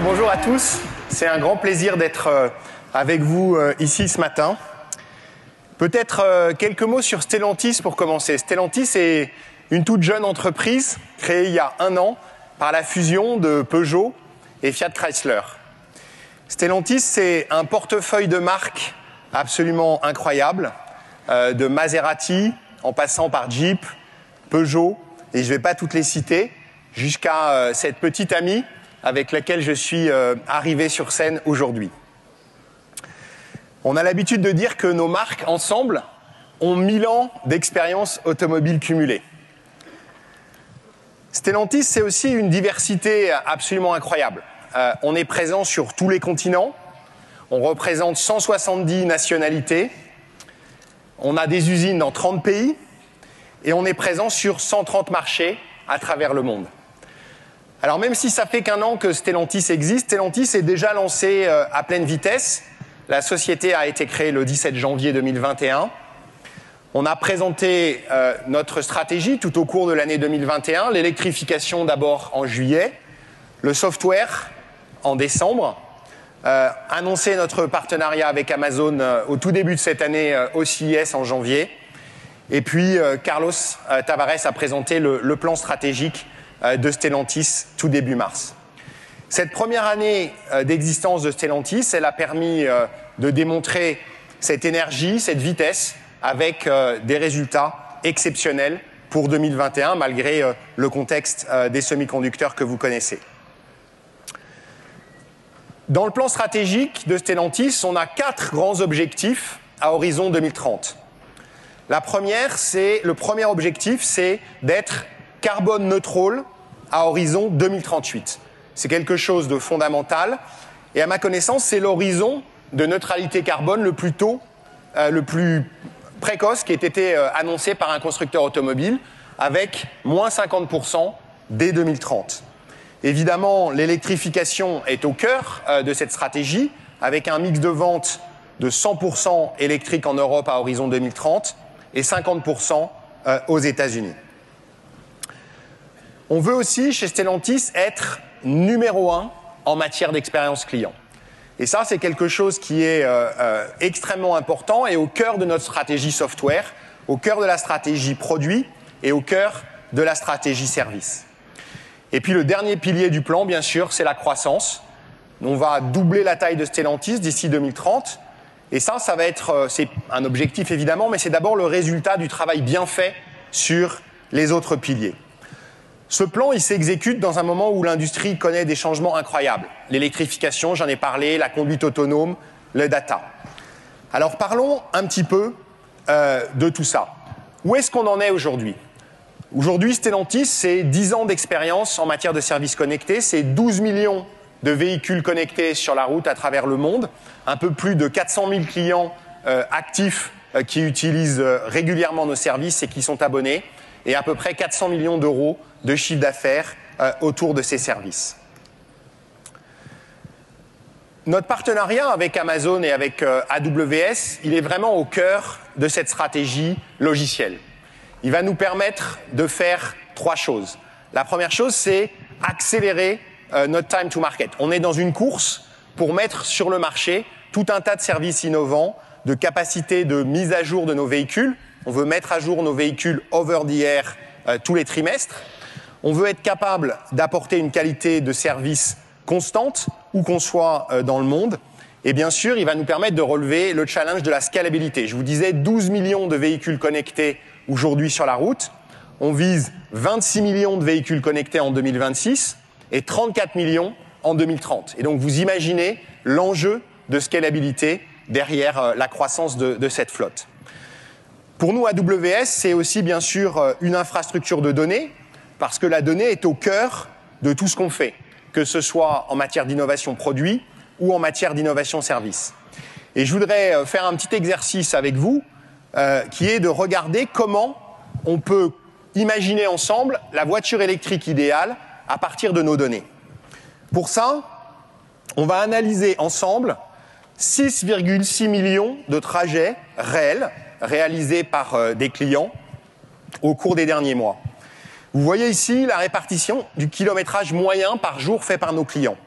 bonjour à tous. C'est un grand plaisir d'être avec vous ici ce matin. Peut-être quelques mots sur Stellantis pour commencer. Stellantis est une toute jeune entreprise créée il y a 1 an par la fusion de Peugeot et Fiat Chrysler. Stellantis, c'est un portefeuille de marques absolument incroyable, de Maserati en passant par Jeep, Peugeot, et je ne vais pas toutes les citer, jusqu'à cette petite amie avec laquelle je suis arrivé sur scène aujourd'hui. On a l'habitude de dire que nos marques, ensemble, ont 1000 ans d'expérience automobile cumulée. Stellantis, c'est aussi une diversité absolument incroyable. On est présent sur tous les continents, on représente 170 nationalités, on a des usines dans 30 pays, et on est présent sur 130 marchés à travers le monde. Alors même si ça fait qu'1 an que Stellantis existe, Stellantis est déjà lancé à pleine vitesse. La société a été créée le 17 janvier 2021. On a présenté notre stratégie tout au cours de l'année 2021, l'électrification d'abord en juillet, le software en décembre, annoncé notre partenariat avec Amazon au tout début de cette année au CES en janvier, et puis Carlos Tavares a présenté le plan stratégique de Stellantis tout début mars. Cette première année d'existence de Stellantis, elle a permis de démontrer cette énergie, cette vitesse, avec des résultats exceptionnels pour 2021, malgré le contexte des semi-conducteurs que vous connaissez. Dans le plan stratégique de Stellantis, on a 4 grands objectifs à horizon 2030. Le premier objectif, c'est d'être carbone neutral à horizon 2038. C'est quelque chose de fondamental et à ma connaissance, c'est l'horizon de neutralité carbone le plus précoce qui ait été annoncé par un constructeur automobile avec moins 50% dès 2030. Évidemment, l'électrification est au cœur de cette stratégie avec un mix de vente de 100% électrique en Europe à horizon 2030 et 50% aux États-Unis. On veut aussi, chez Stellantis, être numéro 1 en matière d'expérience client. Et ça, c'est quelque chose qui est extrêmement important et au cœur de notre stratégie software, au cœur de la stratégie produit et au cœur de la stratégie service. Et puis le dernier pilier du plan, bien sûr, c'est la croissance. On va doubler la taille de Stellantis d'ici 2030. Et ça va être, c'est un objectif évidemment, mais c'est d'abord le résultat du travail bien fait sur les autres piliers. Ce plan, il s'exécute dans un moment où l'industrie connaît des changements incroyables. L'électrification, j'en ai parlé, la conduite autonome, le data. Alors parlons un petit peu de tout ça. Où est-ce qu'on en est aujourd'hui ? Aujourd'hui, Stellantis, c'est 10 ans d'expérience en matière de services connectés, c'est 12 millions de véhicules connectés sur la route à travers le monde, un peu plus de 400 000 clients actifs qui utilisent régulièrement nos services et qui sont abonnés, et à peu près 400 millions d'euros de chiffre d'affaires autour de ces services. Notre partenariat avec Amazon et avec AWS, il est vraiment au cœur de cette stratégie logicielle. Il va nous permettre de faire 3 choses. La première chose, c'est accélérer notre time to market. On est dans une course pour mettre sur le marché tout un tas de services innovants, de capacités de mise à jour de nos véhicules. On veut mettre à jour nos véhicules over the air tous les trimestres. On veut être capable d'apporter une qualité de service constante, où qu'on soit dans le monde. Et bien sûr, il va nous permettre de relever le challenge de la scalabilité. Je vous disais 12 millions de véhicules connectés aujourd'hui sur la route. On vise 26 millions de véhicules connectés en 2026 et 34 millions en 2030. Et donc, vous imaginez l'enjeu de scalabilité derrière la croissance de cette flotte. Pour nous, AWS, c'est aussi bien sûr une infrastructure de données, parce que la donnée est au cœur de tout ce qu'on fait, que ce soit en matière d'innovation produit ou en matière d'innovation service. Et je voudrais faire un petit exercice avec vous, qui est de regarder comment on peut imaginer ensemble la voiture électrique idéale à partir de nos données. Pour ça, on va analyser ensemble 6,6 millions de trajets réels réalisés par des clients au cours des derniers mois. Vous voyez ici la répartition du kilométrage moyen par jour fait par nos clients.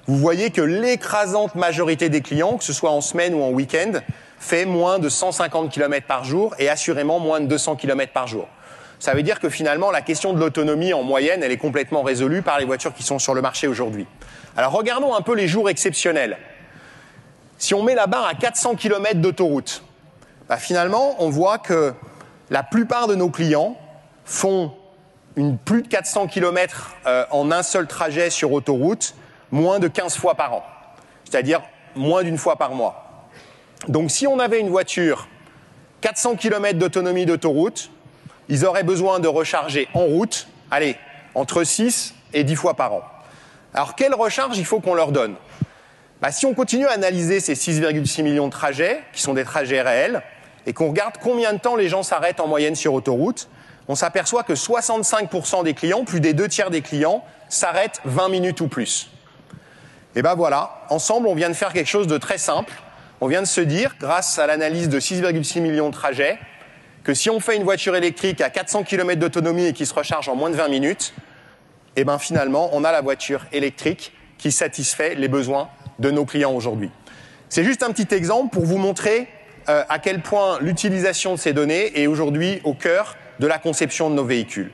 vous voyez que l'écrasante majorité des clients, que ce soit en semaine ou en week-end, fait moins de 150 km par jour et assurément moins de 200 km par jour. Ça veut dire que finalement, la question de l'autonomie en moyenne, elle est complètement résolue par les voitures qui sont sur le marché aujourd'hui. Alors regardons un peu les jours exceptionnels. Si on met la barre à 400 km d'autoroute, finalement, on voit que la plupart de nos clients font plus de 400 km en un seul trajet sur autoroute, moins de 15 fois par an, c'est-à-dire moins d'une fois par mois. Donc si on avait une voiture 400 km d'autonomie d'autoroute, ils auraient besoin de recharger en route, allez, entre 6 et 10 fois par an. Alors quelle recharge il faut qu'on leur donne ? Si on continue à analyser ces 6,6 millions de trajets, qui sont des trajets réels, et qu'on regarde combien de temps les gens s'arrêtent en moyenne sur autoroute, on s'aperçoit que 65% des clients, plus des 2/3 des clients, s'arrêtent 20 minutes ou plus. Et voilà, ensemble, on vient de faire quelque chose de très simple. On vient de se dire, grâce à l'analyse de 6,6 millions de trajets, que si on fait une voiture électrique à 400 km d'autonomie et qui se recharge en moins de 20 minutes, finalement, on a la voiture électrique qui satisfait les besoins de nos clients aujourd'hui. C'est juste un petit exemple pour vous montrer à quel point l'utilisation de ces données est aujourd'hui au cœur de la conception de nos véhicules.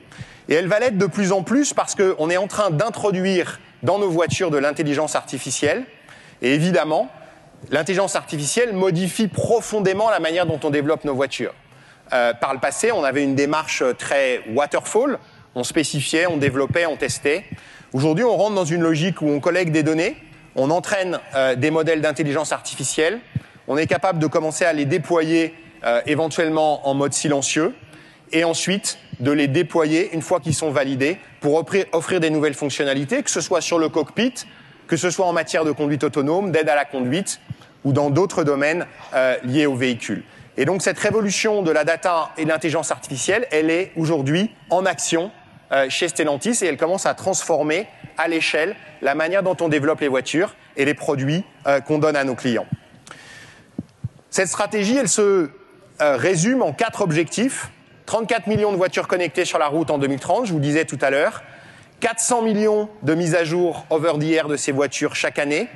Et elle va l'être de plus en plus parce qu'on est en train d'introduire dans nos voitures de l'intelligence artificielle. Et évidemment, l'intelligence artificielle modifie profondément la manière dont on développe nos voitures. Par le passé, on avait une démarche très waterfall. On spécifiait, on développait, on testait. Aujourd'hui, on rentre dans une logique où on collecte des données, on entraîne des modèles d'intelligence artificielle, on est capable de commencer à les déployer éventuellement en mode silencieux, et ensuite de les déployer une fois qu'ils sont validés pour offrir des nouvelles fonctionnalités, que ce soit sur le cockpit, que ce soit en matière de conduite autonome, d'aide à la conduite ou dans d'autres domaines liés au véhicule. Et donc cette révolution de la data et de l'intelligence artificielle, elle est aujourd'hui en action chez Stellantis et elle commence à transformer à l'échelle la manière dont on développe les voitures et les produits qu'on donne à nos clients. Cette stratégie, elle se résume en 4 objectifs. 34 millions de voitures connectées sur la route en 2030, je vous le disais tout à l'heure. 400 millions de mises à jour over-the-air de ces voitures chaque année.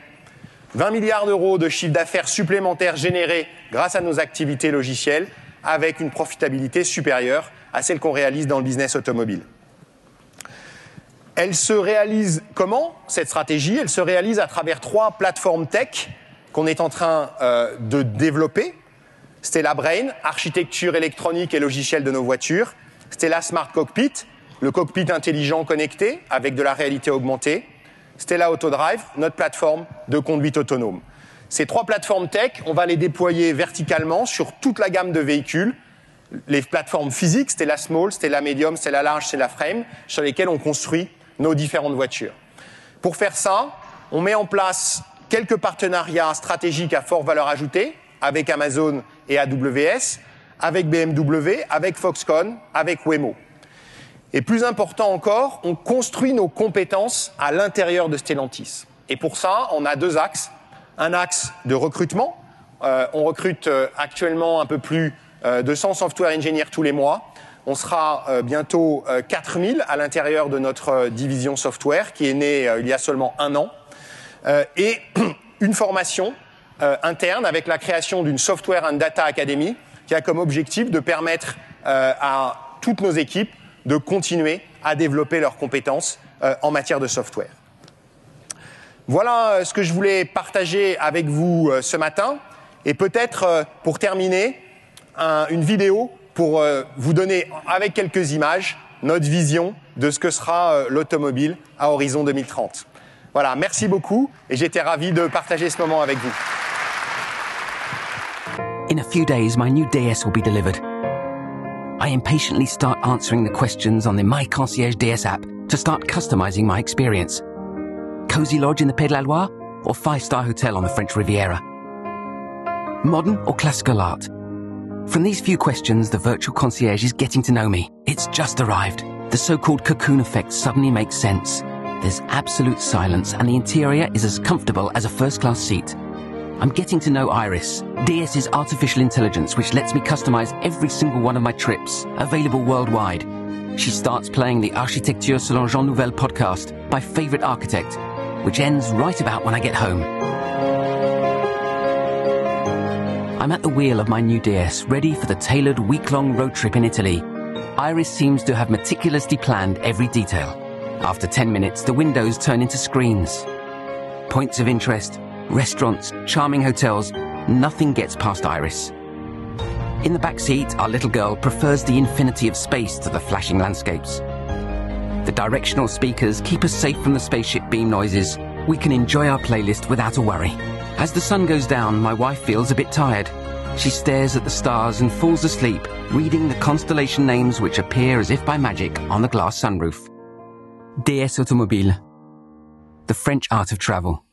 20 milliards d'euros de chiffre d'affaires supplémentaires générés grâce à nos activités logicielles, avec une profitabilité supérieure à celle qu'on réalise dans le business automobile. Elle se réalise comment, cette stratégie ? Elle se réalise à travers 3 plateformes tech qu'on est en train de développer. Stella Brain, architecture électronique et logicielle de nos voitures. Stella Smart Cockpit, le cockpit intelligent connecté avec de la réalité augmentée. Stella Autodrive, notre plateforme de conduite autonome. Ces 3 plateformes tech, on va les déployer verticalement sur toute la gamme de véhicules. Les plateformes physiques, Stella Small, Stella Medium, Stella Large, Stella Frame, sur lesquelles on construit nos différentes voitures. Pour faire ça, on met en place quelques partenariats stratégiques à forte valeur ajoutée avec Amazon et AWS, avec BMW, avec Foxconn, avec Waymo. Et plus important encore, on construit nos compétences à l'intérieur de Stellantis. Et pour ça, on a 2 axes. Un axe de recrutement. On recrute actuellement un peu plus de 100 software engineers tous les mois. On sera bientôt 4000 à l'intérieur de notre division software qui est née il y a seulement 1 an. Et une formation interne avec la création d'une Software and Data Academy qui a comme objectif de permettre à toutes nos équipes de continuer à développer leurs compétences en matière de software. Voilà ce que je voulais partager avec vous ce matin. Et peut-être, pour terminer, une vidéo pour vous donner, avec quelques images, notre vision de ce que sera l'automobile à horizon 2030. Voilà, merci beaucoup et j'étais ravi de partager ce moment avec vous. In a few days, my new DS will be delivered. I impatiently start answering the questions on the My Concierge DS app to start customizing my experience. Cozy lodge in the Pays de la Loire or 5-star hotel on the French Riviera? Modern or classical art? From these few questions, the virtual concierge is getting to know me. It's just arrived. The so-called cocoon effect suddenly makes sense. There's absolute silence and the interior is as comfortable as a first-class seat. I'm getting to know Iris, DS's artificial intelligence which lets me customize every single one of my trips, available worldwide. She starts playing the Architecture selon Jean Nouvel podcast, my favorite architect, which ends right about when I get home. I'm at the wheel of my new DS, ready for the tailored week-long road trip in Italy. Iris seems to have meticulously planned every detail. After 10 minutes, the windows turn into screens. Points of interest, restaurants, charming hotels, nothing gets past Iris. In the back seat, our little girl prefers the infinity of space to the flashing landscapes. The directional speakers keep us safe from the spaceship beam noises. We can enjoy our playlist without a worry. As the sun goes down, my wife feels a bit tired. She stares at the stars and falls asleep, reading the constellation names which appear as if by magic on the glass sunroof. DS Automobile, the French art of travel.